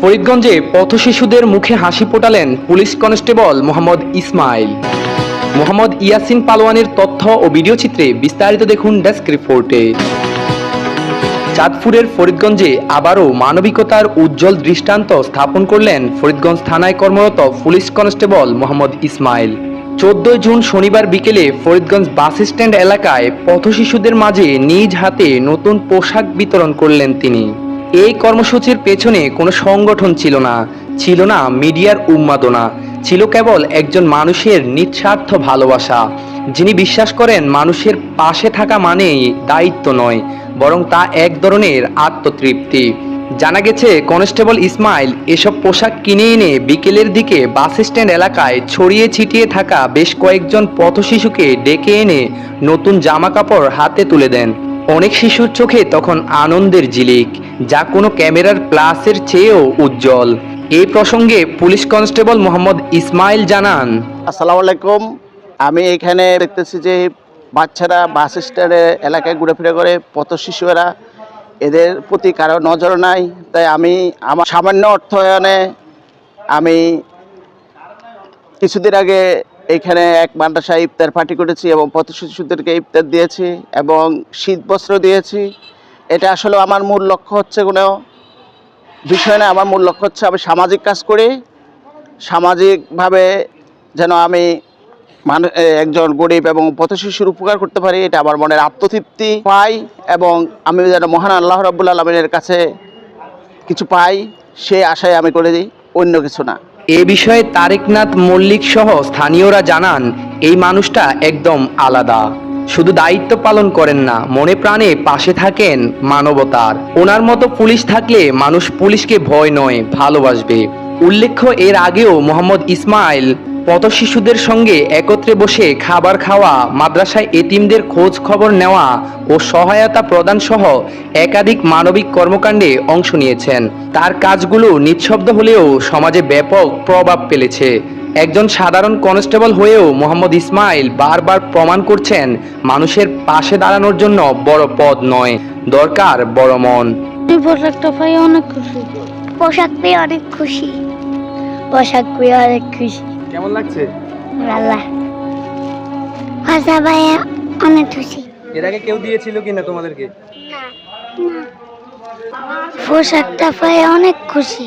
ফরিদগঞ্জে পথশিশুদের মুখে হাসি ফোটালেন police constable Mohammad Ismail. Mohammad Yasin পালোয়ানের তথ্য ও ভিডিও চিত্রে বিস্তারিত দেখুন ডেস্ক রিপোর্টে। চাঁদপুরের ফরিদগঞ্জে আবারও মানবিকতার উজ্জ্বল দৃষ্টান্ত স্থাপন করলেন ফরিদগঞ্জ থানায় কর্মরত police constable Mohammad Ismail. 14 June শনিবার বিকেলে ফরিদগঞ্জ বাস স্ট্যান্ড এলাকায় পথশিশুদের মাঝে নিজ হাতে নতুন পোশাক বিতরণ করলেন তিনি। এই কর্মসূচির পেছনে কোনো সংগঠন ছিল না মিডিয়ার উন্মাদনা, ছিল কেবল একজন মানুষের নিঃস্বার্থ ভালোবাসা, যিনি বিশ্বাস করেন মানুষের পাশে থাকা মানেই দায়িত্ব নয়, বরং তা এক ধরনের আত্মতৃপ্তি। জানা গেছে কনস্টেবল ইসমাইল এসব পোশাক কিনে এনে বিকেলের দিকে বাস স্ট্যান্ড এলাকায় ছড়িয়ে ছিটিয়ে থাকা বেশ কয়েকজন পথশিশুকে ডেকে এনে নতুন জামা কাপড় হাতে তুলে দেন। অনেক শিশুর চোখে তখন আনন্দের ঝিলিক, যা কোনো ক্যামেরার প্লাসের চেয়েও উজ্জ্বল। এই প্রসঙ্গে পুলিশ কনস্টেবল মোহাম্মদ ইসমাইল জানান, আসসালামু আলাইকুম। আমি এখানে দেখতেছি যে বাচ্চারা বাস স্ট্যান্ডে এলাকায় ঘুরেফিরে করে, পথশিশুরা, এদের প্রতি কারো নজর নাই। তাই আমি আমার সামান্য অর্থায়নে আমি কিছুদিন আগে এইখানে এক মাদ্রাসায় ইফতার পার্টি করেছি এবং পথশিশুদেরকে ইফতার দিয়েছি এবং শীত বস্ত্র দিয়েছি। এটা আসলে আমার মূল লক্ষ্য হচ্ছে কোনো বিষয় না, আমার মূল লক্ষ্য হচ্ছে আমি সামাজিক কাজ করি, সামাজিকভাবে যেন আমি একজন গরিব এবং পথশিশুর উপকার করতে পারি, এটা আমার মনের আত্মতৃপ্তি পাই এবং আমি যেন মহান আল্লাহ রাব্বুল আলামিনের কাছে কিছু পাই, সেই আশায় আমি করে দিই, অন্য কিছু না। এ বিষয়ে তারেকনাথ মল্লিক সহ স্থানীয়রা জানান, এই মানুষটা একদম আলাদা। শুধু দায়িত্ব পালন করেন না, মনে প্রাণে পাশে থাকেন মানবতার। ওনার মতো পুলিশ থাকলে মানুষ পুলিশকে ভয় নয়, ভালোবাসবে। উল্লেখ্য, এর আগেও মোহাম্মদ ইসমাইল পথশিশুদের সঙ্গে একত্রে বসে খাবার খাওয়া, মাদ্রাসায় এতিমদের খোঁজ খবর নেওয়া ও সহায়তা প্রদান সহ একাধিক মানবিক কর্মকাণ্ডে অংশ নিয়েছেন। তার কাজগুলো নিঃশব্দ হলেও সমাজে ব্যাপক প্রভাব ফেলেছে। একজন সাধারণ কনস্টেবল হয়েও মোহাম্মদ ইসমাইল বারবার প্রমাণ করছেন, মানুষের পাশে দাঁড়ানোর জন্য বড় পদ নয়, দরকার বড় মন। পোশাকটা পেয়ে অনেক খুশি। পোশাক পেয়ে অনেক খুশি। পোশাক পেয়ে অনেক খুশি। কেমন লাগছে? আল্লাহ ভাষা পেয়ে অনেক খুশি। এর আগে কেউ দিয়েছিল কিনা তোমাদেরকে? পোশাকটা পেয়ে অনেক খুশি।